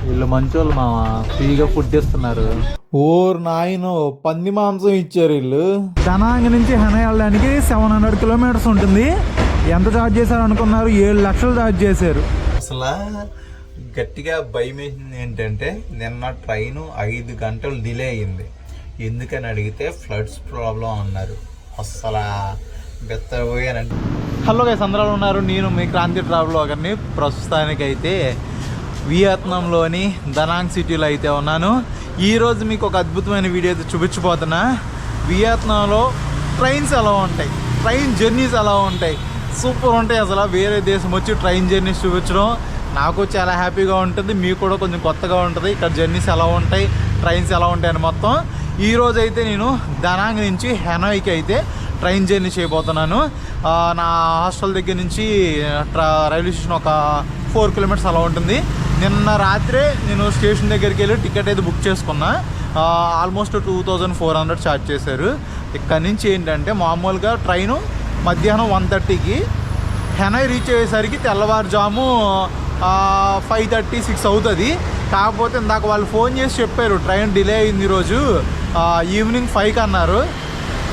వీళ్ళు మంచోళ్ళు మామ, ఫ్రీగా ఫుడ్ ఇస్తున్నారు. ఓర్ నాయనో, పంది మాంసం ఇచ్చారు వీళ్ళు. దనాంగ నుంచి హెనై వెళ్ళడానికి 700 కిలోమీటర్స్ ఉంటుంది. ఎంత ఛార్జ్ చేశారు అనుకున్నారు? 7 లక్షలు ఛార్జ్ చేశారు. అసలు గట్టిగా భయం వేసింది ఏంటంటే, నిన్న ట్రైను 5 గంటలు డిలే అయ్యింది. ఎందుకని అడిగితే ఫ్లడ్స్ ప్రాబ్లం అన్నారు. అసలు బెత్తపోయానండి. హలో గైస్, అందరూ ఉన్నారు. నేను మీ క్రాంతి ట్రావెల్ ఒకరిని. ప్రస్తుతానికైతే వియత్నాంలోని దనాంగ్ సిటీలో అయితే ఉన్నాను. ఈరోజు మీకు ఒక అద్భుతమైన వీడియో అయితే చూపించబోతున్నా. వియత్నాంలో ట్రైన్స్ ఎలా ఉంటాయి, ట్రైన్ జర్నీస్ ఎలా ఉంటాయి, సూపర్ ఉంటాయి. అసలు వేరే దేశం వచ్చి ట్రైన్ జర్నీస్ చూపించడం నాకు చాలా హ్యాపీగా ఉంటుంది, మీకు కూడా కొంచెం కొత్తగా ఉంటుంది. ఇక్కడ జర్నీస్ ఎలా ఉంటాయి, ట్రైన్స్ ఎలా ఉంటాయని మొత్తం. ఈరోజు అయితే నేను దనాంగ్ నుంచి హెనాయ్కి అయితే ట్రైన్ జర్నీ చేయబోతున్నాను. నా హాస్టల్ దగ్గర నుంచి రైల్వే స్టేషన్ ఒక 4 కిలోమీటర్స్ అలా ఉంటుంది. నిన్న రాత్రే నేను స్టేషన్ దగ్గరికి వెళ్ళి టికెట్ అయితే బుక్ చేసుకున్నా. ఆల్మోస్ట్ 2400 ఛార్జ్ చేశారు. ఇక్కడ నుంచి ఏంటంటే మామూలుగా ట్రైను మధ్యాహ్నం 1:30కి హెనాయ్ రీచ్ అయ్యేసరికి తెల్లవారుజాము 5:30, 6 అవుతుంది. కాకపోతే ఇందాక వాళ్ళు ఫోన్ చేసి చెప్పారు ట్రైన్ డిలే అయింది ఈరోజు, ఈవినింగ్ 5కి అన్నారు.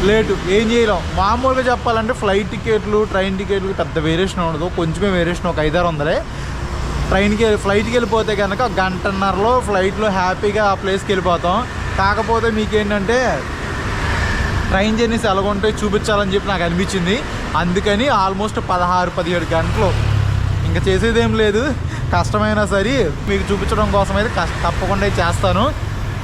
లేటు ఏం చేయలేం. మామూలుగా చెప్పాలంటే ఫ్లైట్ టికెట్లు, ట్రైన్ టికెట్లు పెద్ద వేరియేషన్ ఉండదు, కొంచెమే వేరియేషన్, ఒక 500-600. ఫ్లైట్కి వెళ్ళిపోతే కనుక 1.5 గంటలో ఫ్లైట్లో హ్యాపీగా ఆ ప్లేస్కి వెళ్ళిపోతాం. కాకపోతే మీకేంటంటే ట్రైన్ జర్నీస్ ఎలాగుంటాయి చూపించాలని చెప్పి నాకు అనిపించింది. అందుకని ఆల్మోస్ట్ 16-17 గంటలు ఇంకా చేసేదేం లేదు. కష్టమైనా సరే మీకు చూపించడం కోసం అయితే తప్పకుండా చేస్తాను.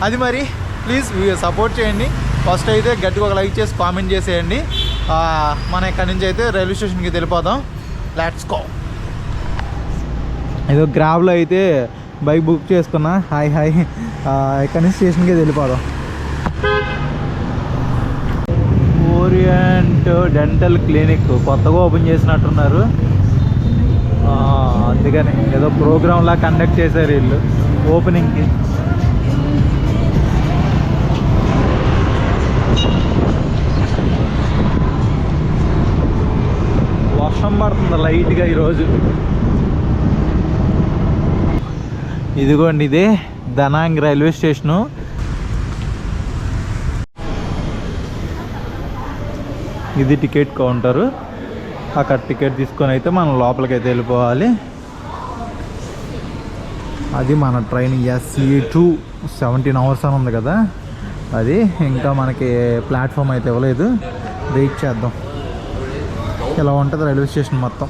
అది మరి ప్లీజ్ సపోర్ట్ చేయండి. ఫస్ట్ అయితే గట్టిగా ఒక లైక్ చేసి కామెంట్ చేసేయండి. మనం ఇక్కడి నుంచి అయితే రైల్వే స్టేషన్కి వెళ్ళిపోదాం. Let's go. ఏదో గ్రాబ్లో అయితే బైక్ బుక్ చేసుకున్నా. హాయ్ ఇక్కడి నుంచి స్టేషన్కి వెళ్ళిపోదాం. ఓరియంట్ డెంటల్ క్లినిక్ కొత్తగా ఓపెన్ చేసినట్టున్నారు. అందుకని ఏదో ప్రోగ్రాంలా కండక్ట్ చేశారు వీళ్ళు ఓపెనింగ్కి. వర్షం పడుతుంది లైట్గా ఈరోజు. ఇదిగోండి, ఇదే దనాంగ్ రైల్వే స్టేషను. ఇది టికెట్ కౌంటరు. అక్కడ టికెట్ తీసుకొని అయితే మనం లోపలికి అయితే వెళ్ళిపోవాలి. అది మన ట్రైన్ SE2 17 అవర్స్ అని ఉంది కదా, అది ఇంకా మనకి ప్లాట్ఫామ్ అయితే ఇవ్వలేదు. వెయిట్ చేద్దాం. ఇలా ఉంటుంది రైల్వే స్టేషన్ మొత్తం.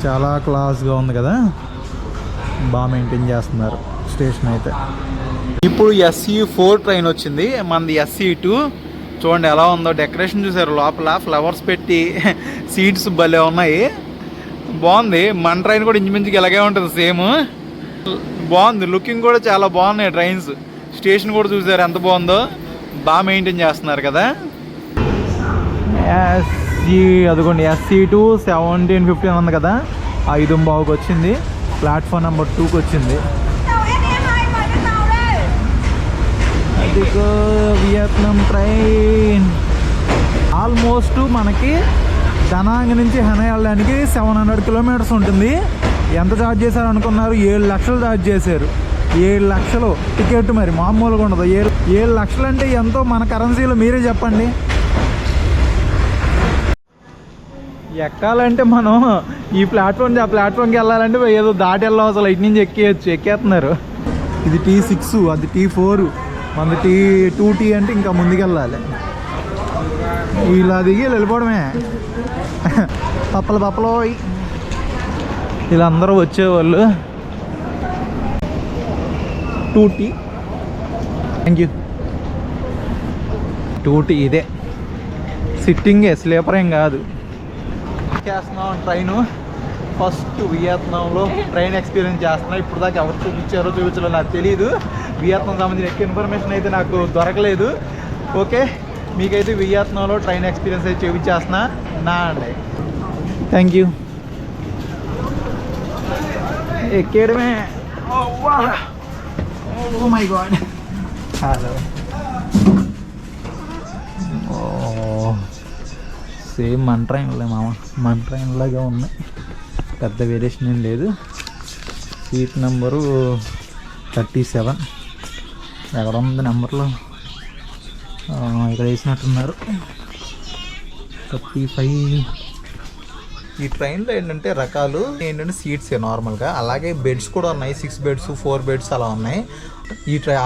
చాలా క్లాస్గా ఉంది కదా, బాగా మెయింటైన్ చేస్తున్నారు స్టేషన్ అయితే. ఇప్పుడు SE4 ట్రైన్ వచ్చింది. మనది SE2. చూడండి ఎలా ఉందో, డెకరేషన్ చూసారు, లోపల ఫ్లవర్స్ పెట్టి సీట్స్ భలే ఉన్నాయి. బాగుంది. మన ట్రైన్ కూడా ఇంచుమించుకి ఇలాగే ఉంటుంది, సేమ్. బాగుంది, లుకింగ్ కూడా చాలా బాగున్నాయి ట్రైన్స్. స్టేషన్ కూడా చూసారు ఎంత బాగుందో, బాగా మెయింటైన్ చేస్తున్నారు కదా. అదిగోండి SE2 17:15 ఉంది కదా, 5:15కి వచ్చింది. ప్లాట్ఫామ్ నెంబర్ 2కి వచ్చింది. అదిగో వియత్నాం ట్రైన్. ఆల్మోస్ట్ మనకి దనాంగ్ నుంచి హెనాయ్ వెళ్ళడానికి 700 కిలోమీటర్స్ ఉంటుంది. ఎంత ఛార్జ్ చేశారు అనుకున్నారు? 7 లక్షలు ఛార్జ్ చేశారు. 7 లక్షలు టికెట్. మరి మామూలుగా ఉండదు. 7 లక్షలు అంటే ఎంతో మన కరెన్సీలో మీరే చెప్పండి. ఎక్కాలంటే మనం ఈ ప్లాట్ఫామ్ నుంచి ఆ ప్లాట్ఫామ్కి వెళ్ళాలంటే ఏదో దాటి వెళ్ళాం. అసలు ఇటు నుంచి ఎక్కేస్తున్నారు. ఇది T6, అది T4, మనది T2T అంటే ఇంకా ముందుకెళ్ళాలి. ఇలా దిగి వెళ్ళిపోవడమే. పప్పలు వీళ్ళందరూ వచ్చేవాళ్ళు. 2T. Thank you. 2T ఇదే సిట్టింగే, స్లీపర్ ఏం కాదు. చేస్తున్నాం ట్రైను. ఫస్ట్ వియత్నాంలో ట్రైన్ ఎక్స్పీరియన్స్ చేస్తున్నా. ఇప్పుడు దాకా ఎవరు చూపించలో నాకు తెలియదు. వియత్నాం సంబంధించిన ఎక్కువ ఇన్ఫర్మేషన్ అయితే నాకు దొరకలేదు. ఓకే, మీకైతే వియత్నాంలో ట్రైన్ ఎక్స్పీరియన్స్ అయితే చూపించేస్తున్నా నా అండి. Thank you. ఎక్కేయడమే. Oh my god. Hello. Same మన ట్రైన్లే మామ, మన ట్రైన్లాగా ఉన్నాయి. పెద్ద వేరియేషన్ ఏం లేదు. Seat number 37. ఎక్కడ ఉంది నెంబర్లో? ఇక్కడ వేసినట్టున్నారు 35. ఈ ట్రైన్లో ఏంటంటే రకాలు ఏంటంటే సీట్సే నార్మల్గా, అలాగే బెడ్స్ కూడా ఉన్నాయి. 6 బెడ్స్ 4 బెడ్స్ అలా ఉన్నాయి.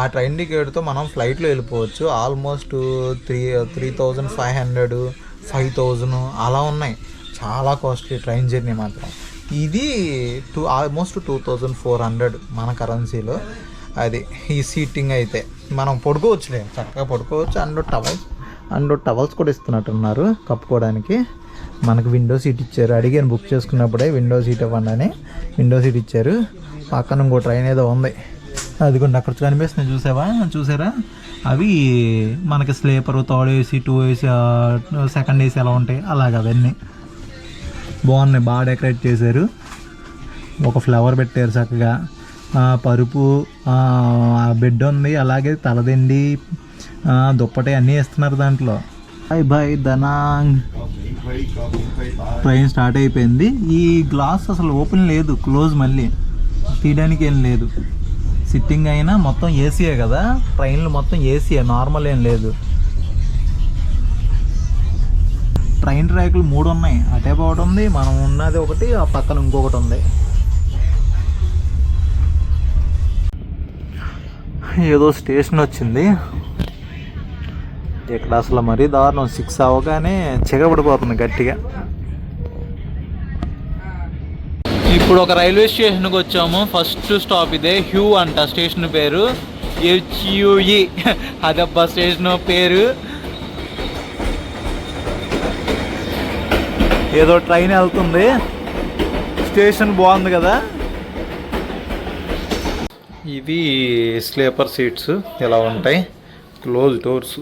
ఆ ట్రైన్ టికెట్తో మనం ఫ్లైట్లో వెళ్ళిపోవచ్చు. ఆల్మోస్ట్ 3,500 5,000 అలా ఉన్నాయి. చాలా కాస్ట్లీ ట్రైన్ జర్నీ మాత్రం. ఇది ఆల్మోస్ట్ 2,400 మన కరెన్సీలో. అది ఈ సీటింగ్ అయితే మనం పడుకోవచ్చులే, చక్కగా పడుకోవచ్చు. అండ్ టవల్స్ కూడా ఇస్తున్నట్టున్నారు కప్పుకోవడానికి. మనకు విండో సీట్ ఇచ్చారు. అడిగాను బుక్ చేసుకున్నప్పుడే విండో సీట్ ఇవ్వండి అని. విండో సీట్ ఇచ్చారు. పక్కన ఇంకో ట్రైన్ ఏదో ఉంది, అదిగోండి అక్కడ కనిపిస్తుంది, చూసారా? అవి మనకి sleeper, 3rd AC 2 AC 2nd AC ఎలా ఉంటాయి అలాగ అవన్నీ బాగున్నాయి. బాగా డెకరేట్ చేశారు. ఒక ఫ్లవర్ పెట్టారు చక్కగా. పరుపు, బెడ్ ఉంది, అలాగే తలదిండి, దుప్పటి అన్నీ ఇస్తున్నారు దాంట్లో. బాయ్ దనాంగ్. ట్రైన్ స్టార్ట్ అయిపోయింది. ఈ గ్లాస్ అసలు ఓపెన్ లేదు, క్లోజ్, మళ్ళీ తీయడానికి ఏం లేదు. సిట్టింగ్ అయినా మొత్తం ఏసీయే కదా, ట్రైన్లు మొత్తం ఏసీయే, నార్మల్ ఏం లేదు. ట్రైన్ ట్రాక్లు 3 ఉన్నాయి. అటే ఒకటి ఉంది, మనం ఉన్నది ఒకటి, ఆ పక్కన ఇంకొకటి ఉంది. ఏదో స్టేషన్ వచ్చింది ఇక్కడ. అసలు మరీ దారుణం. 6 అవగానే చెగబడిపోతుంది గట్టిగా. ఇప్పుడు ఒక రైల్వే స్టేషన్కి వచ్చాము. ఫస్ట్ స్టాప్ ఇదే. హ్యూ అంట స్టేషన్ పేరు, HUE. అదబ్బా స్టేషన్ పేరు. ఏదో ట్రైన్ వెళ్తుంది. స్టేషన్ బాగుంది కదా. ఇవి స్లీపర్ సీట్స్ ఎలా ఉంటాయి, క్లోజ్ డోర్స్.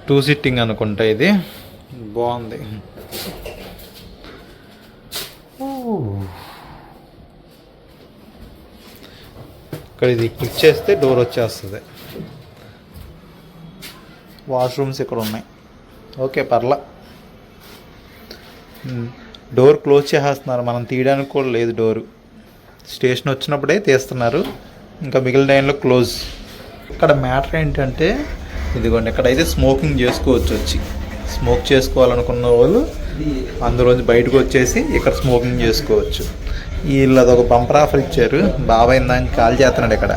2 సిట్టింగ్ అనుకుంటా. ఇది బాగుంది. ఇక్కడ ఇది క్లిక్ చేస్తే డోర్ వచ్చేస్తుంది. వాష్రూమ్స్ ఇక్కడ ఉన్నాయి. ఓకే, పర్లా. డోర్ క్లోజ్ చేసేస్తున్నారు, మనం తీయడానికి కూడా లేదు డోరు. స్టేషన్ వచ్చినప్పుడే తీస్తున్నారు, ఇంకా మిగిలిన టైంలో క్లోజ్. ఇక్కడ మ్యాటర్ ఏంటంటే ఇదిగోండి, ఇక్కడైతే స్మోకింగ్ చేసుకోవచ్చు. వచ్చి స్మోక్ చేసుకోవాలనుకున్న వాళ్ళు అందులోంచి బయటకు వచ్చేసి ఇక్కడ స్మోకింగ్ చేసుకోవచ్చు. వీళ్ళు అదొక బంపర్ ఆఫర్ ఇచ్చారు. బాబాయ్ దానికి కాల్ చేస్తున్నాడు ఇక్కడ.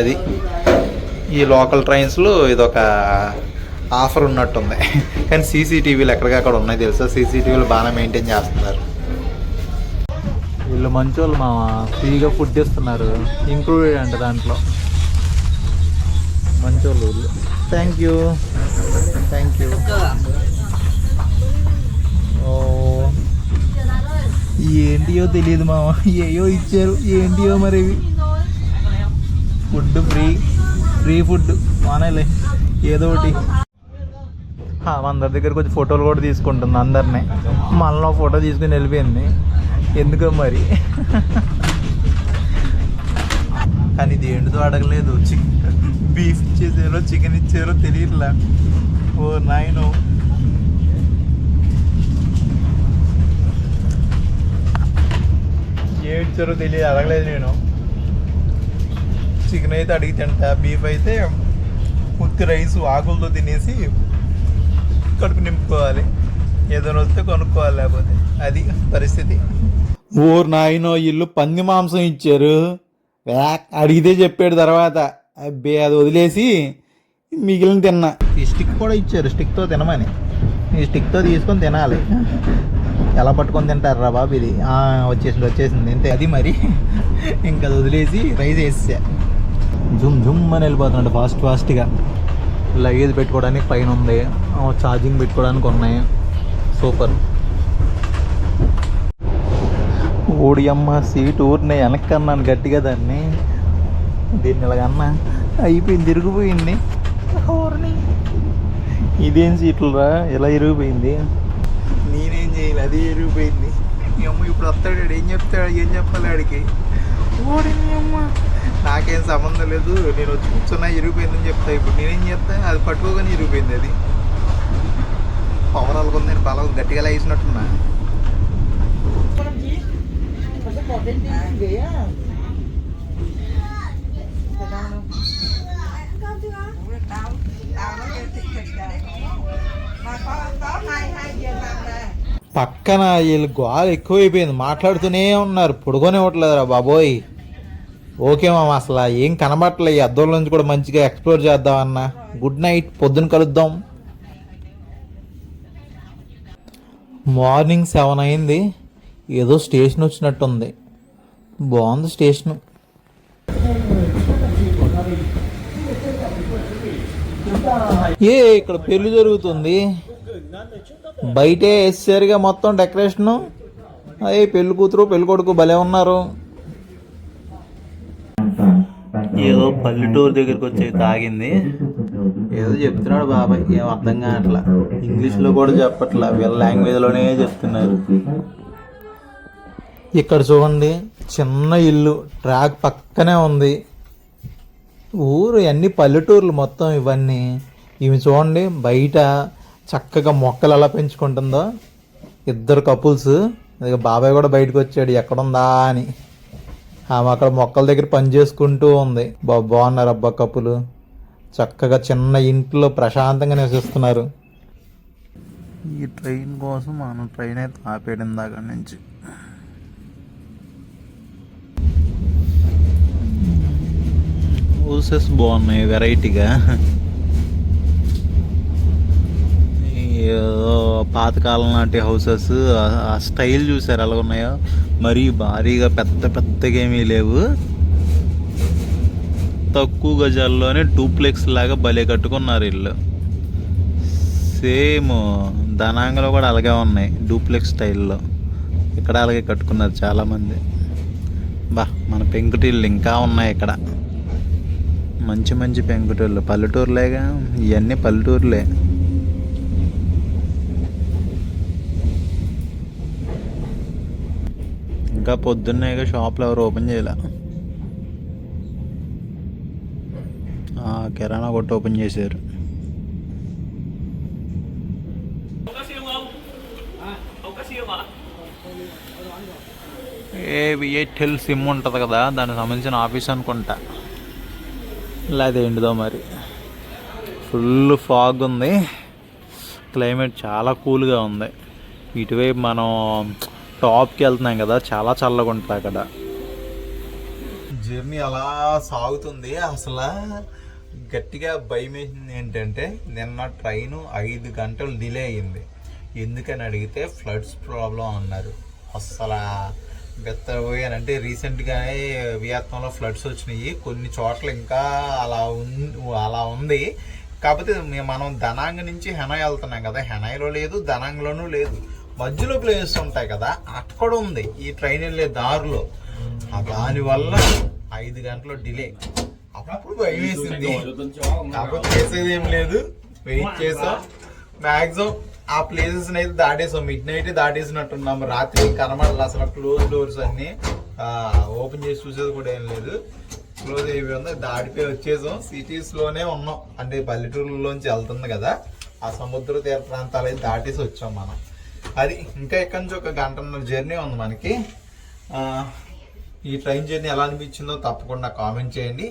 అది ఈ లోకల్ ట్రైన్స్లో ఇదొక ఆఫర్ ఉన్నట్టుంది. కానీ సీసీటీవీలు ఎక్కడికక్కడ ఉన్నాయి తెలుసా. సీసీటీవీలు బాగానే మెయింటైన్ చేస్తున్నారు. వీళ్ళు మంచోళ్ళు మా, ఫ్రీగా ఫుడ్ ఇస్తున్నారు, ఇంక్లూడెడ్ అంట దాంట్లో. మంచోళ్ళు వీళ్ళు. Thank you. ఓ ఏంటియో తెలియదు మామ, ఏయో ఇచ్చారు, ఏంటియో మరి. ఫుడ్ ఫ్రీ ఫుడ్ మానేలే ఏదో ఒకటి. అందరి దగ్గర కొంచెం ఫోటోలు కూడా తీసుకుంటుంది అందరినీ. మనలో ఫోటో తీసుకుని వెళ్ళిపోయింది ఎందుకో మరి. కానీ ఇది ఏంటిదో అడగలేదు. బీఫ్ ఇచ్చేసారో చికెన్ ఇచ్చారో తెలియట్లా. ఓ నాయనో. ఏం ఇచ్చారో తెలియదు, అడగలేదు నేను. చికెన్ అయితే అడిగి తింటా, బీఫ్ అయితే ఉత్తి రైస్ ఆకులతో తినేసి కడుపు నింపుకోవాలి. ఏదైనా వస్తే కొనుక్కోవాలి, లేకపోతే అది పరిస్థితి. ఓరు నాయనో, ఇల్లు పంది మాంసం ఇచ్చారు. అడిగితే చెప్పాడు తర్వాత. అబ్బే అది వదిలేసి మిగిలిన తిన్నా. ఈ స్టిక్ కూడా ఇచ్చారు, స్టిక్తో తినమని. ఈ స్టిక్తో తీసుకొని తినాలి. ఎలా పట్టుకొని తింటారు రా బాబు ఇది. వచ్చేసింది అంతే. అది మరి ఇంకా అది వదిలేసి రైస్ వేసా. జుమ్ అని వెళ్ళిపోతున్నాడు ఫాస్ట్గా. లగేజ్ పెట్టుకోవడానికి పైన ఉంది, ఛార్జింగ్ పెట్టుకోవడానికి ఉన్నాయి. సూపర్. ఓడియమ్మ సీట్ ఊరినే వెనక్కి అన్నాను గట్టిగా దాన్ని. దీన్ని ఇలాగన్నా అయిపోయింది, ఇరిగిపోయింది. ఇదేం సీట్లు రా ఇలా ఇరిగిపోయింది. నేనేం చేయాలి, అది ఇరిగిపోయింది. మీ అమ్మ ఇప్పుడు వస్తాడు, ఏం చెప్పాలి ఆడికి. ఓడింది అమ్మ, నాకేం సంబంధం లేదు, నేను వచ్చి కూర్చున్నా ఇరిగిపోయిందని చెప్తా. ఇప్పుడు నేనేం చెప్తా, అది పట్టుకోగానే ఇరిగిపోయింది. అది పవర్ అలాగుంది, నేను బలం గట్టిగా వేసినట్టున్నా. పక్కన వీళ్ళు గోల ఎక్కువైపోయింది, మాట్లాడుతూనే ఉన్నారు, పొడుగునే ఇవ్వట్లేదురా బాబోయ్. ఓకే మామ, అసలు ఏం కనబట్టలే, ఈ అద్దంలో నుంచి కూడా మంచిగా ఎక్స్ప్లోర్ చేద్దామన్నా. గుడ్ నైట్, పొద్దున కలుద్దాం. మార్నింగ్ 7 అయింది, ఏదో స్టేషన్ వచ్చినట్టుంది, బాగుంది స్టేషను. ఇక్కడ పెళ్లి జరుగుతుంది, బయటే వేసేసరిగా మొత్తం డెకరేషను. అయ్యే పెళ్లి కూతురు పెళ్లి కొడుకు భలే ఉన్నారు. ఏదో పల్లెటూరు దగ్గరికి వచ్చి తాగింది, ఏదో చెప్తున్నాడు బాబాయ్, ఏం అర్థం కావట్లా, ఇంగ్లీష్లో కూడా చెప్పట్లా, వీళ్ళ లాంగ్వేజ్లోనే చెప్తున్నారు. ఇక్కడ చూడండి, చిన్న ఇల్లు ట్రాక్ పక్కనే ఉంది. ఊరు అన్ని పల్లెటూర్లు మొత్తం ఇవన్నీ. ఇవి చూడండి బయట చక్కగా మొక్కలు ఎలా పెంచుకుంటుందో, ఇద్దరు కపుల్స్. అది బాబాయ్ కూడా బయటకు వచ్చాడు ఎక్కడుందా అని. ఆమె అక్కడ మొక్కల దగ్గర పని చేసుకుంటూ ఉంది. బాగున్నారు అబ్బా కపులు, చక్కగా చిన్న ఇంట్లో ప్రశాంతంగా నివసిస్తున్నారు. ఈ ట్రైన్ కోసం మనం ట్రైన్ అయితే ఆపేయడం దాకా నుంచి. హౌసెస్ బాగున్నాయి వెరైటీగా, ఏదో పాతకాలం నాటి హౌసెస్. ఆ స్టైల్ చూసారు ఎలా ఉన్నాయో, మరీ భారీగా పెద్ద పెద్దగా ఏమీ లేవు, తక్కువ గజాల్లోనే డూప్లెక్స్ లాగా భలే కట్టుకున్నారు ఇల్లు. సేమ్ దనాంగలో కూడా అలాగే ఉన్నాయి, డూప్లెక్స్ స్టైల్లో. ఇక్కడ అలాగే కట్టుకున్నారు చాలామంది. మన పెంకుటిల్లు ఇంకా ఉన్నాయి ఇక్కడ, మంచి మంచి పెంకుటిల్లు. పల్లెటూరులేగా ఇవన్నీ, పల్లెటూరులే. ఇంకా పొద్దున్నే షాప్లో ఎవరు ఓపెన్ చేయలే. కిరాణా కొట్టు ఓపెన్ చేశారు. ఎయిర్టెల్ సిమ్ ఉంటుంది కదా, దానికి సంబంధించిన ఆఫీస్ అనుకుంటా, లేదా ఏంటిదో మరి. ఫుల్ ఫాగ్ ఉంది, క్లైమేట్ చాలా కూల్గా ఉంది. ఇటువైపు మనం టాప్కి వెళ్తున్నాం కదా, చాలా చల్లగా ఉంటుంది అక్కడ. జర్నీ అలా సాగుతుంది. అసలు గట్టిగా భయం వేసింది ఏంటంటే, నిన్న ట్రైను 5 గంటలు డిలే అయ్యింది. ఎందుకని అడిగితే ఫ్లడ్స్ ప్రాబ్లం అన్నారు. అసలు బెత్తపోయానంటే, రీసెంట్గానే వియత్నాంలో ఫ్లడ్స్ వచ్చినాయి, కొన్ని చోట్ల ఇంకా అలా ఉంది. కాకపోతే మనం దనాంగ్ నుంచి హెనాయ్ వెళ్తున్నాం కదా, హెనాయ్లో లేదు, దనాంగ్లోనూ లేదు, మధ్యలో ప్లేసెస్ ఉంటాయి కదా, అక్కడ ఉంది ఈ ట్రైన్ వెళ్ళే దారిలో. దానివల్ల 5 గంటలు డిలే. అప్పుడు భయం వేసింది, కాకపోతే చేసేది ఏం లేదు, వెయిట్ చేసాం. మ్యాక్సిమం ఆ ప్లేసెస్ అయితే దాటేసాం, మిడ్ నైట్ దాటేసినట్టున్నాము. రాత్రి కనబడాలి అసలు, క్లోజ్ డోర్స్ అన్ని ఓపెన్ చేసి చూసేది కూడా ఏం లేదు, క్లోజ్ అయిపోయి ఉంది. దాటిపోయి వచ్చేసాం. సిటీస్లోనే ఉన్నాం, అంటే పల్లెటూరులోంచి వెళ్తుంది కదా, ఆ సముద్ర తీర ప్రాంతాలు అయితే దాటేసి వచ్చాం మనం. అది ఇంకా ఎక్కడి నుంచి 1 గంటన్నర జర్నీ ఉంది మనకి. ఈ ట్రైన్ జర్నీ ఎలా అనిపించిందో తప్పకుండా కామెంట్ చేయండి.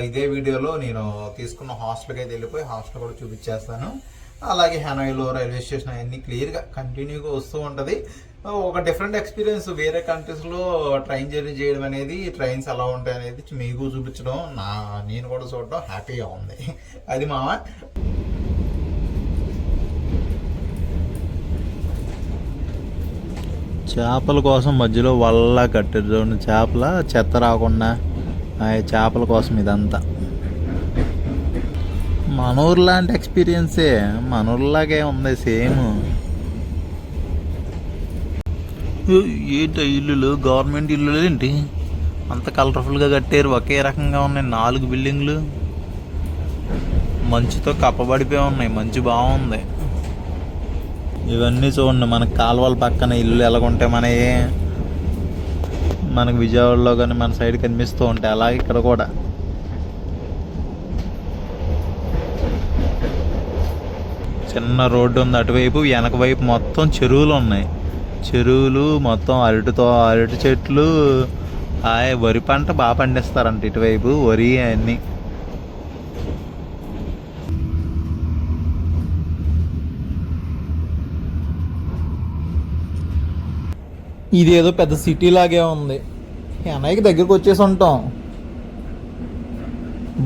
ఇదే వీడియోలో నేను తీసుకున్న హాస్టల్కి అయితే వెళ్ళిపోయి హాస్టల్ కూడా చూపించేస్తాను. అలాగే హెనాయ్లో రైల్వే స్టేషన్ అవన్నీ క్లియర్గా కంటిన్యూగా వస్తూ ఉంటుంది. ఒక డిఫరెంట్ ఎక్స్పీరియన్స్, వేరే కంట్రీస్లో ట్రైన్ జర్నీ చేయడం అనేది, ట్రైన్స్ ఎలా ఉంటాయి అనేది మీకు చూపించడం, నేను కూడా చూడడం హ్యాపీగా ఉంది. అది మామ. చేపల కోసం మధ్యలో వల్ల కట్టారు చూడండి, చేపల చెత్త రాకుండా చేపల కోసం ఇదంతా. మనూరు లాంటి ఎక్స్పీరియన్సే, మనూరులాగే ఉంది సేమ్. ఏంటి ఇల్లులు, గవర్నమెంట్ ఇల్లులు ఏంటి అంత కలర్ఫుల్గా కట్టారు, ఒకే రకంగా ఉన్నాయి. 4 బిల్డింగ్లు మంచుతో కప్పబడిపోయి ఉన్నాయి, మంచు బాగుంది. ఇవన్నీ చూడండి, మనకు కాలువల పక్కన ఇల్లు ఎలాగుంటాయి మనకు విజయవాడలో కానీ మన సైడ్ కనిపిస్తూ ఉంటాయి, అలాగే ఇక్కడ కూడా. చిన్న రోడ్డు ఉంది అటువైపు, వెనక వైపు మొత్తం చెరువులు ఉన్నాయి. చెరువులు మొత్తం అరటి చెట్లు. వరి పంట బాగా పండిస్తారంట ఇటువైపు, వరి అన్నీ. ఇది ఏదో పెద్ద సిటీ లాగే ఉంది. చెన్నైకి దగ్గరికి వచ్చేసి ఉంటాం.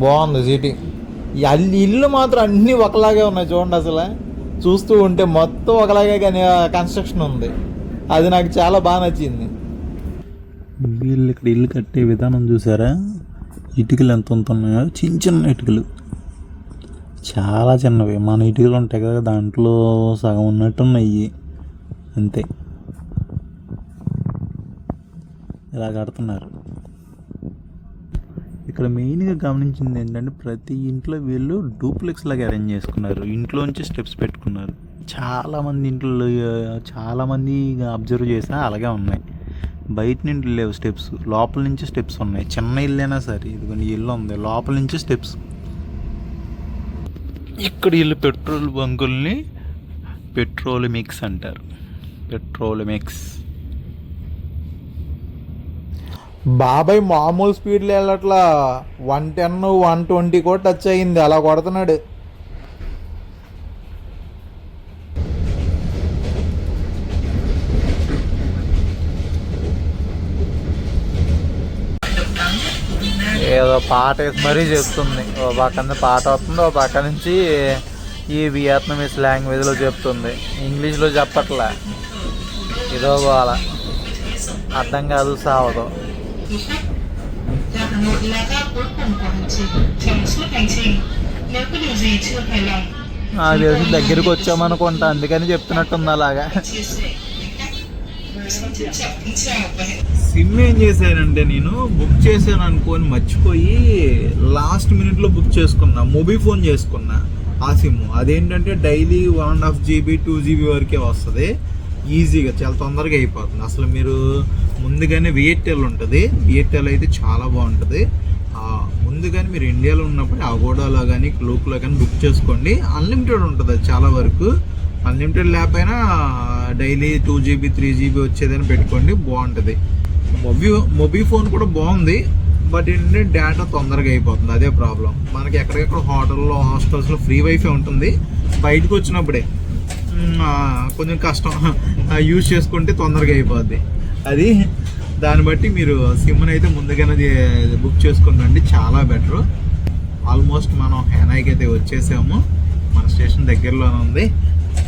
బాగుంది సిటీ. ఇల్లు మాత్రం అన్నీ ఒకలాగే ఉన్నాయి చూడండి. అసలు చూస్తూ ఉంటే మొత్తం ఒకలాగే కానీ కన్స్ట్రక్షన్ ఉంది. అది నాకు చాలా బాగా నచ్చింది. వీళ్ళు ఇక్కడ ఇల్లు కట్టే విధానం చూసారా? ఇటుకలు ఎంత ఉంటున్నాయో, చిన్న చిన్న ఇటుకలు, చాలా చిన్నవి. మన ఇటుకలు ఉంటాయి కదా, దాంట్లో సగం ఉన్నట్టున్నాయి అంతే. ఇలా కడుతున్నారు. ఇక్కడ మెయిన్గా గమనించింది ఏంటంటే ప్రతి ఇంట్లో వీళ్ళు డూప్లెక్స్ లాగా అరేంజ్ చేసుకున్నారు. ఇంట్లోంచి స్టెప్స్ పెట్టుకున్నారు. చాలామంది ఇంట్లో చాలామంది అబ్జర్వ్ చేసినా అలాగే ఉన్నాయి. బయట నుండి లేవు స్టెప్స్, లోపల నుంచి స్టెప్స్ ఉన్నాయి. చిన్న ఇల్లు అయినా సరే, ఇదిగోండి ఇల్లు ఉంది, లోపల నుంచి స్టెప్స్. ఇక్కడ వీళ్ళు పెట్రోల్ బంకుల్ని పెట్రోల్ మిక్స్ అంటారు. Petrol mix. బాబాయ్ మామూలు స్పీడ్లో వెళ్ళట్లా, 110 120 కూడా టచ్ అయ్యింది. అలా కొడుతున్నాడు. ఏదో పాట వేసి మరీ చెప్తుంది. ఓ పక్క నుంచి పాట వస్తుంది, ఓ పక్క నుంచి ఈ వియత్నమీస్ లాంగ్వేజ్లో చెప్తుంది. ఇంగ్లీష్లో చెప్పట్లే. ఏదో గోల, అర్థం కాదు, సావదు. నాకు తెలిసి దగ్గరికి వచ్చామనుకుంటా, అందుకని చెప్తున్నట్టుంది అలాగా. సిమ్ ఏం చేశానంటే, నేను బుక్ చేశాను అనుకోని మర్చిపోయి లాస్ట్ మినిట్లో బుక్ చేసుకున్నా. మొబైల్ ఫోన్ చేసుకున్నా ఆ సిమ్. అదేంటంటే డైలీ 1.5 GB 2 GB వరకే వస్తుంది. ఈజీగా చాలా తొందరగా అయిపోతుంది. అసలు మీరు ముందుగానే విఎయిర్టెల్ ఉంటుంది. విఎయిర్టెల్ అయితే చాలా బాగుంటుంది. ముందుగానే మీరు ఇండియాలో ఉన్నప్పుడు అగోడాలో కానీ క్లూక్లో కానీ బుక్ చేసుకోండి. అన్లిమిటెడ్ ఉంటుంది అది చాలా వరకు. అన్లిమిటెడ్ లేకపోయినా డైలీ 2 GB 3 GB వచ్చేదని పెట్టుకోండి, బాగుంటుంది. మొబైల్ ఫోన్ కూడా బాగుంది, బట్ ఏంటంటే డేటా తొందరగా అయిపోతుంది. అదే ప్రాబ్లం. మనకి ఎక్కడికెక్కడ హోటల్లో హాస్టల్స్లో ఫ్రీ వైఫై ఉంటుంది. బయటకు వచ్చినప్పుడే కొంచెం కష్టం. యూజ్ చేసుకుంటే తొందరగా అయిపోద్ది. అది దాన్ని బట్టి మీరు సిమ్ని అయితే ముందుగానే బుక్ చేసుకుందండి, చాలా బెటరు. ఆల్మోస్ట్ మనం హెనాయికి అయితే వచ్చేసాము. మన స్టేషన్ దగ్గరలోనే ఉంది.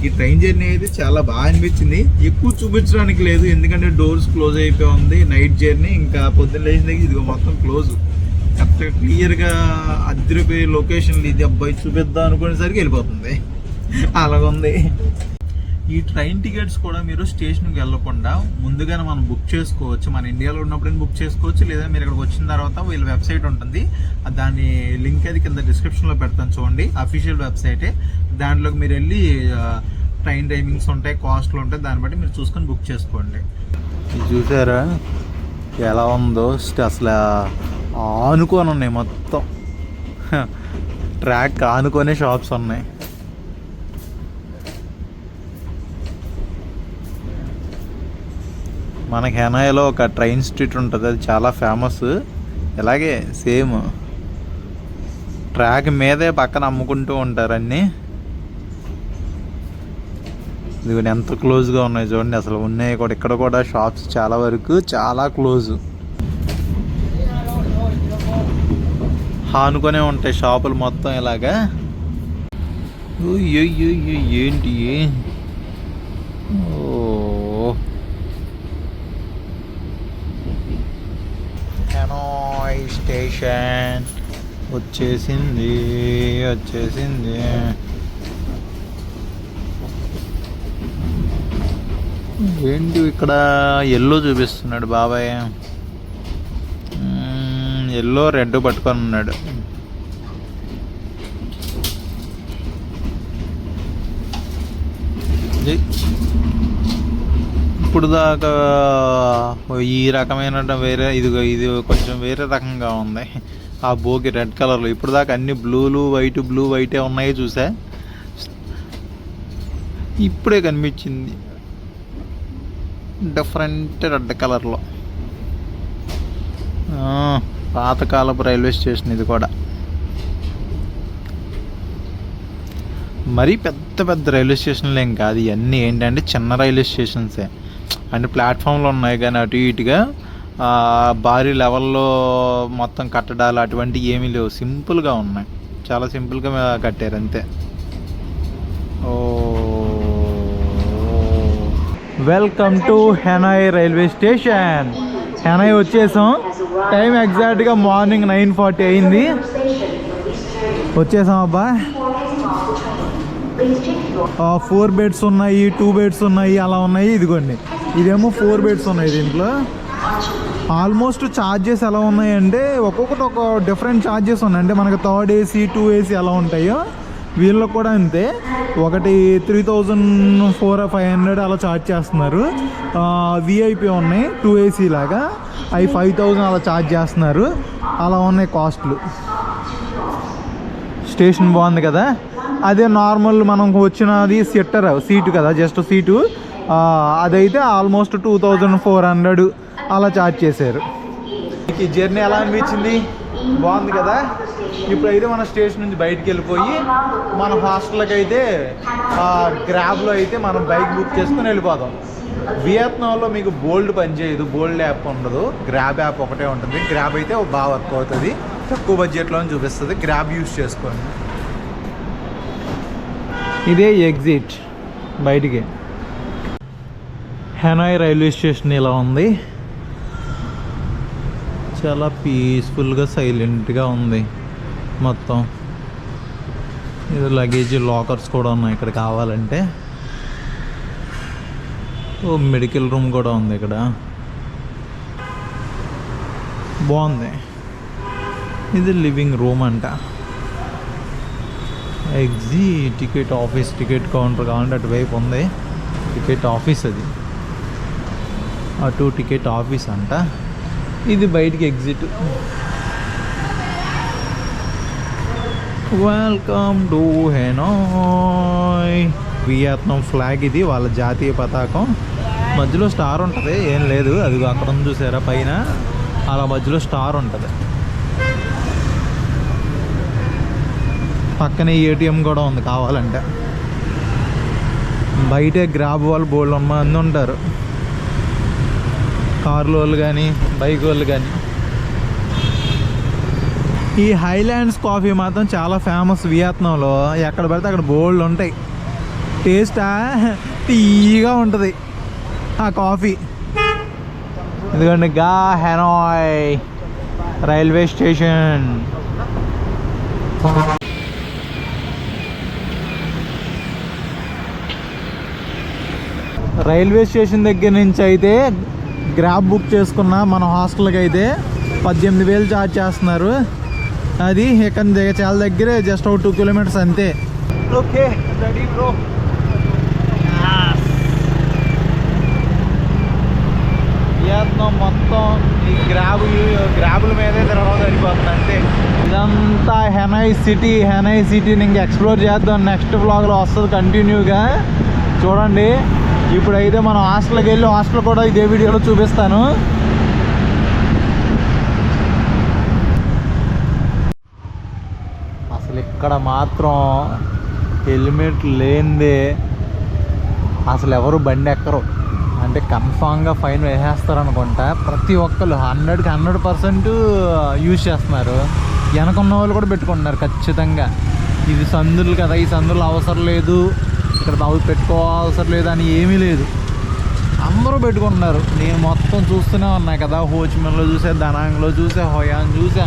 ఈ ట్రైన్ జర్నీ అయితే చాలా బాగా అనిపించింది. ఎక్కువ చూపించడానికి లేదు, ఎందుకంటే డోర్స్ క్లోజ్ అయిపోయి ఉంది. నైట్ జర్నీ, ఇంకా పొద్దున్న లేచిన దగ్గర ఇదిగో మొత్తం క్లోజ్. కరెక్ట్గా క్లియర్గా అద్దరిపోయి లొకేషన్లు ఇది అబ్బాయి చూపిద్దాం అనుకునేసరికి వెళ్ళిపోతుంది. అలాగుంది. ఈ ట్రైన్ టికెట్స్ కూడా మీరు స్టేషన్కి వెళ్ళకుండా ముందుగానే మనం బుక్ చేసుకోవచ్చు. మన ఇండియాలో ఉన్నప్పుడు బుక్ చేసుకోవచ్చు, లేదా మీరు ఇక్కడికి వచ్చిన తర్వాత వీళ్ళ వెబ్సైట్ ఉంటుంది. దాని లింక్ అది కింద డిస్క్రిప్షన్లో పెడతాను చూడండి. అఫీషియల్ వెబ్సైటే. దాంట్లోకి మీరు వెళ్ళి ట్రైన్ టైమింగ్స్ ఉంటాయి, కాస్ట్లు ఉంటాయి, దాన్ని బట్టి మీరు చూసుకొని బుక్ చేసుకోండి. ఇది చూసారా ఎలా ఉందో? అసలు ఆనుకొని ఉన్నాయి, మొత్తం ట్రాక్ ఆనుకొనే షాప్స్ ఉన్నాయి. మనకి హెనాయిలో ఒక ట్రైన్ స్ట్రీట్ ఉంటుంది, అది చాలా ఫేమస్. ఇలాగే సేమ్ ట్రాక్ మీదే పక్కన అమ్ముకుంటూ ఉంటారు అన్నీ. ఇది ఎంత క్లోజ్గా ఉన్నాయి చూడండి. అసలు ఉన్నాయి కూడా, ఇక్కడ కూడా షాప్స్ చాలా వరకు చాలా క్లోజ్. ఆనుకొనే ఉంటాయి షాపులు మొత్తం ఇలాగా. ఏంటి హెనాయ్ స్టేషన్ వచ్చేసింది. ఏంటి ఇక్కడ ఎల్లో చూపిస్తున్నాడు బాబాయ్. ఎల్లో రెడ్ పట్టుకొని ఉన్నాడు. ఇప్పుడు దాకా ఈ రకమైన వేరే, ఇది కొంచెం వేరే రకంగా ఉంది. ఆ బోగి రెడ్ కలర్లో. ఇప్పుడు దాకా అన్ని బ్లూ వైటే ఉన్నాయి చూసా, ఇప్పుడే కనిపించింది. డిఫరెంట్ రెడ్ కలర్లో. పాతకాలపు రైల్వే స్టేషన్ ఇది కూడా. మరీ పెద్ద పెద్ద రైల్వే స్టేషన్లు ఏం కాదు ఇవన్నీ. ఏంటంటే చిన్న రైల్వే స్టేషన్సే. అంటే ప్లాట్ఫామ్లు ఉన్నాయి కానీ అటు ఇటుగా భారీ లెవెల్లో మొత్తం కట్టడాలు అటువంటివి ఏమీ లేవు. సింపుల్గా ఉన్నాయి, చాలా సింపుల్గా కట్టారు అంతే. Welcome to Hanoi railway station. Hanoi వచ్చేసాం. టైం ఎగ్జాక్ట్గా మార్నింగ్ 9:40 అయింది. వచ్చేసాం అబ్బా. 4 బెడ్స్ ఉన్నాయి, 2 బెడ్స్ ఉన్నాయి, అలా ఉన్నాయి. ఇదిగోండి ఇదేమో 4 బెడ్స్ ఉన్నాయి. దీంట్లో ఆల్మోస్ట్ ఛార్జెస్ ఎలా ఉన్నాయంటే ఒక్కొక్కటి ఒక డిఫరెంట్ ఛార్జెస్ ఉన్నాయి. అంటే మనకి 3rd AC 2 AC ఎలా ఉంటాయో వీళ్ళకి కూడా అంతే. ఒకటి 3,400-500 అలా ఛార్జ్ చేస్తున్నారు. విఐపి ఉన్నాయి 2 AC లాగా, అవి 5,000 అలా ఛార్జ్ చేస్తున్నారు. అలా ఉన్నాయి కాస్ట్లు. స్టేషన్ బాగుంది కదా. అదే నార్మల్ మనం వచ్చినది సీటు కదా, జస్ట్ సీటు, అదైతే ఆల్మోస్ట్ 2,400 అలా ఛార్జ్ చేశారు. ఈ జర్నీ ఎలా అనిపించింది? బాగుంది కదా. ఇప్పుడైతే మన స్టేషన్ నుంచి బయటికి వెళ్ళిపోయి మన హాస్టల్కి అయితే గ్రాబ్లో అయితే మనం బైక్ బుక్ చేసుకుని వెళ్ళిపోదాం. వియత్నాంలో మీకు బోల్డ్ పనిచేయదు, బోల్డ్ యాప్ ఉండదు, గ్రాబ్ యాప్ ఒకటే ఉంటుంది. గ్రాబ్ అయితే బాగా వర్క్ అవుతుంది, తక్కువ బడ్జెట్లో చూపిస్తుంది. గ్రాబ్ యూజ్ చేసుకోండి. ఇదే ఎగ్జిట్ బయటికి. హెనాయ్ రైల్వే స్టేషన్ ఇలా ఉంది. చాలా పీస్ఫుల్గా సైలెంట్గా ఉంది మొత్తం. ఇది లగేజ్ లాకర్స్ కూడా ఉన్నాయి ఇక్కడ కావాలంటే. మెడికల్ రూమ్ కూడా ఉంది ఇక్కడ. బాగుంది. ఇది లివింగ్ రూమ్ అంట. టికెట్ ఆఫీస్, టికెట్ కౌంటర్ కావాలంటే అటువైపు ఉంది టికెట్ ఆఫీస్. అది అటు టికెట్ ఆఫీస్ అంట. ఇది బయటికి exit. Welcome to Hanoi. Vietnam flag ఇది, వాళ్ళ జాతీయ పతాకం. మధ్యలో స్టార్ ఉంటుంది, ఏం లేదు. అది అక్కడ ఉంది చూసారా పైన, అలా మధ్యలో స్టార్ ఉంటుంది. పక్కనే ఏటీఎం కూడా ఉంది కావాలంటే. బయటే గ్రాబ్ వాళ్ళు బోల్డ్ మంది ఉంటారు, కార్లు వాళ్ళు కానీ బైక్ వాళ్ళు కానీ. ఈ హైలాండ్స్ కాఫీ మాత్రం చాలా ఫేమస్ వియత్నాంలో. ఎక్కడ పడితే అక్కడ బోల్డ్ ఉంటాయి. టేస్టా తీయగా ఉంటుంది ఆ కాఫీ. ఎందుకంటే హెనాయ్ రైల్వే స్టేషన్. రైల్వే స్టేషన్ దగ్గర నుంచి అయితే గ్రాబ్ బుక్ చేసుకున్న మన హాస్టల్కి అయితే 18,000 ఛార్జ్ చేస్తున్నారు. అది ఇక్కడ చాలా దగ్గరే, జస్ట్ ఒక 2 kilometers అంతే. Okay ready bro. వియత్నాం మొత్తం ఈ గ్రాబుల మీదే తిరగడం సరిపోతుంది అంతే. ఇదంతా హెనాయ్ సిటీ. హెనాయ్ సిటీని ఇంకా ఎక్స్ప్లోర్ చేద్దాం. నెక్స్ట్ వ్లాగ్లో వస్తుంది కంటిన్యూగా చూడండి. ఇప్పుడైతే మనం హాస్టల్కి వెళ్ళి హాస్టల్ కూడా ఇదే వీడియోలో చూపిస్తాను. అసలు ఇక్కడ మాత్రం హెల్మెట్ లేనిదే అసలు ఎవరు బండి ఎక్కరు. అంటే కన్ఫామ్గా ఫైన్ వేసేస్తారు అనుకుంటా. ప్రతి ఒక్కరు 100కి 100% యూజ్ చేస్తున్నారు. వెనకున్న వాళ్ళు కూడా పెట్టుకుంటున్నారు ఖచ్చితంగా. ఇది సందులు కదా, ఈ సందులు అవసరం లేదు, ఇక్కడ పెట్టుకోవాల్సిన లేదు అని ఏమీ లేదు, అందరూ పెట్టుకుంటున్నారు. నేను మొత్తం చూస్తూనే ఉన్నాయి కదా, హోచిమిన్లో చూసా, దనాంగ్లో చూసా, హోయాన్ చూసా,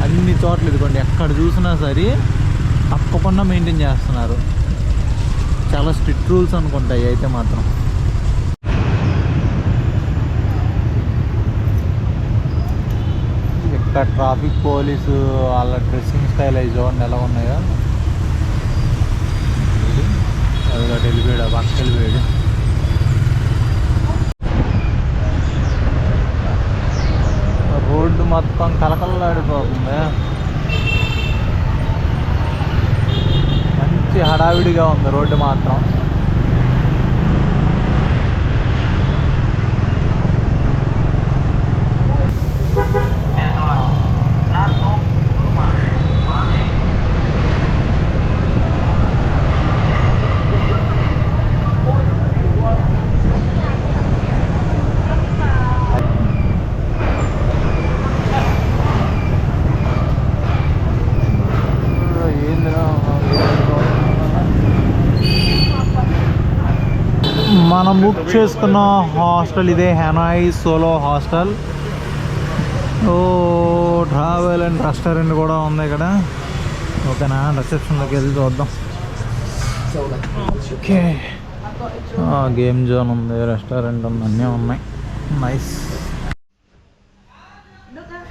అన్ని చోట్ల ఇదిగోండి ఎక్కడ చూసినా సరే తప్పకుండా మెయింటైన్ చేస్తున్నారు. చాలా స్ట్రిక్ట్ రూల్స్ అనుకుంటాయి అయితే మాత్రం. ఇక్కడ ట్రాఫిక్ పోలీసు వాళ్ళ డ్రెస్సింగ్ స్టైల్ అవి చూడండి ఎలా ఉన్నాయో. అదిగా వెళ్ళిపోయాడు, పక్కకి వెళ్ళిపోయాడు. రోడ్డు మొత్తం కలకలలాడిపోతుంది. మంచి హడావిడిగా ఉంది రోడ్డు మాత్రం. మనం బుక్ చేసుకున్న హాస్టల్ ఇదే, Hanoi solo hostel. Oh travel and restaurant కూడా ఉంది ఇక్కడ. ఓకేనా, రిసెప్షన్లోకి వెళ్ళి చూద్దాం. ఓకే, గేమ్ జోన్ ఉంది, రెస్టారెంట్ ఉంది, అన్నీ ఉన్నాయి. నైస్.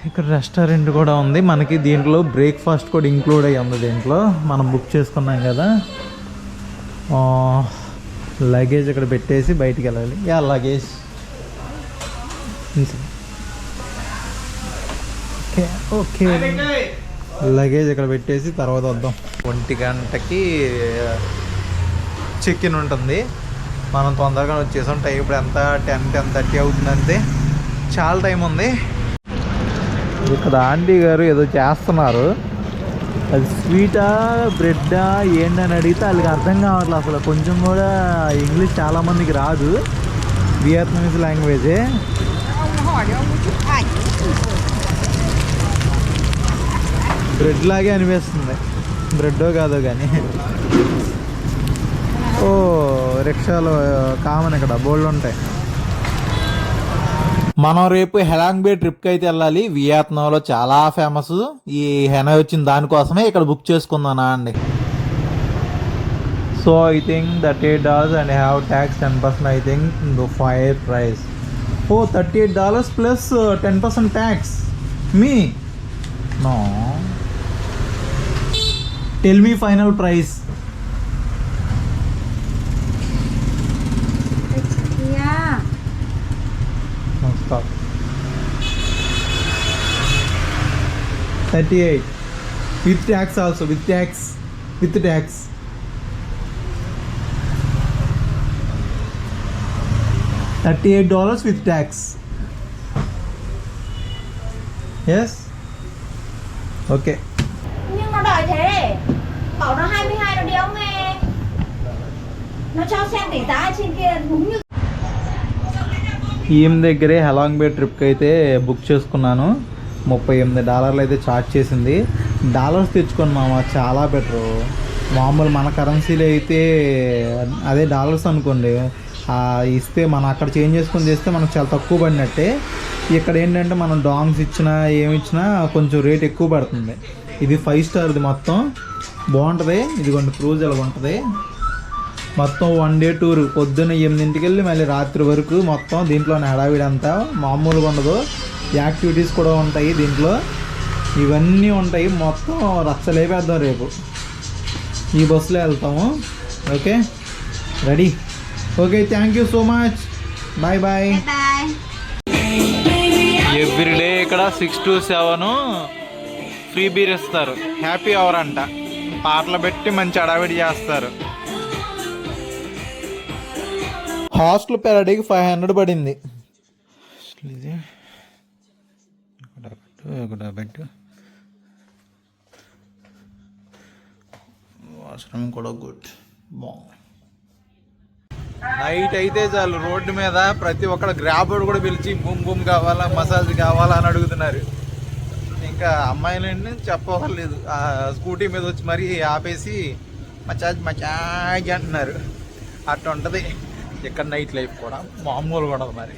ఇక్కడ రెస్టారెంట్ కూడా ఉంది మనకి. దీంట్లో బ్రేక్ఫాస్ట్ కూడా ఇంక్లూడ్ అయ్యి ఉంది. దీంట్లో మనం బుక్ చేసుకున్నాం కదా. లగేజ్ ఇక్కడ పెట్టేసి బయటికి వెళ్ళాలి. Yeah luggage. Okay okay, luggage ఇక్కడ పెట్టేసి తర్వాత వద్దాం. 1 గంటకి చెక్ ఇన్ ఉంటుంది. మనం తొందరగా వచ్చేసాం. టైం ఇప్పుడు ఎంత, 10-10:30 అవుతుంది అంతే. చాలా టైం ఉంది. ఇక్కడ ఆంటీ గారు ఏదో చేస్తున్నారు. అది స్వీటా బ్రెడ్డా ఏంటని అడిగితే వాళ్ళకి అర్థం కావట్లేదు అసలు. కొంచెం కూడా ఇంగ్లీష్ చాలామందికి రాదు, వియత్నమీస్ లాంగ్వేజే. బ్రెడ్ లాగే అనిపిస్తుంది, బ్రెడ్డో కాదో కానీ. ఓ రిక్షాలు కామన్ ఇక్కడ, బోల్డ్ ఉంటాయి. మనం రేపు హెలాంగ్ బే ట్రిప్కి అయితే వెళ్ళాలి. వియత్నాంలో చాలా ఫేమస్ ఈ హెనాయ్ వచ్చిన దానికోసమే ఇక్కడ బుక్ చేసుకుందానా అండి. So I think $38 and have tax 10%. I think the fair price. Oh $38 plus 10% tax. మీ no, tell me final price. Stop. 38 with tax also, with tax. $38 with tax. Yes. Okay. Nhưng nó đòi thế, bảo nó 22 nó đéo nghe. Nó cho xem tỷ giá trên kia đúng như ఈమె దగ్గరే హెలాంగ్ బే ట్రిప్కి అయితే book చేసుకున్నాను. $38 అయితే charge చేసింది. Dollars తెచ్చుకోండి మామ, చాలా బెటరు. మామూలు మన కరెన్సీలో అయితే అదే డాలర్స్ అనుకోండి, ఇస్తే మనం అక్కడ చేంజ్ చేసుకొని చేస్తే మనకు చాలా తక్కువ పడినట్టే. ఇక్కడ ఏంటంటే మనం డాంగ్స్ ఇచ్చినా ఏమి ఇచ్చినా కొంచెం రేట్ ఎక్కువ పడుతుంది. ఇది 5 స్టార్ది మొత్తం, బాగుంటుంది. ఇదిగోండి క్రూజ్ ఎలా ఉంటుంది. మొత్తం 1 డే టూర్. పొద్దున్న 8 వెళ్ళి మళ్ళీ రాత్రి వరకు మొత్తం దీంట్లోనే హడావిడి అంతా మామూలుగా ఉండదు. యాక్టివిటీస్ కూడా ఉంటాయి దీంట్లో, ఇవన్నీ ఉంటాయి. మొత్తం రచ్చలేపేద్దాం రేపు. ఈ బస్సులో వెళ్తాము. Okay ready. Okay, thank you so much. Bye bye. Everyday ఇక్కడ 6 to 7 ఫ్రీ బీర్ ఇస్తారు. హ్యాపీ అవర్ అంట. పాటలు పెట్టి మంచి హడావిడి చేస్తారు. హాస్టల్ పెర్ డేకి 500 పడింది. వాష్రూమ్ కూడా గుడ్, బాగుంది. నైట్ అయితే చాలు రోడ్డు మీద ప్రతి ఒక్కరు గ్రాబ్ కూడా పిలిచి బూమ్ బూమ్ కావాలా, మసాజ్ కావాలా అని అడుగుతున్నారు. ఇంకా అమ్మాయిలని చెప్పలేదు, స్కూటీ మీద వచ్చి మరీ ఆపేసి మచాజ్ మచాజ్ అంటున్నారు. అట్లా ఉంటుంది ఇక్కడ నైట్ లైఫ్ కూడా, మామూలుగా ఉండదు మరి.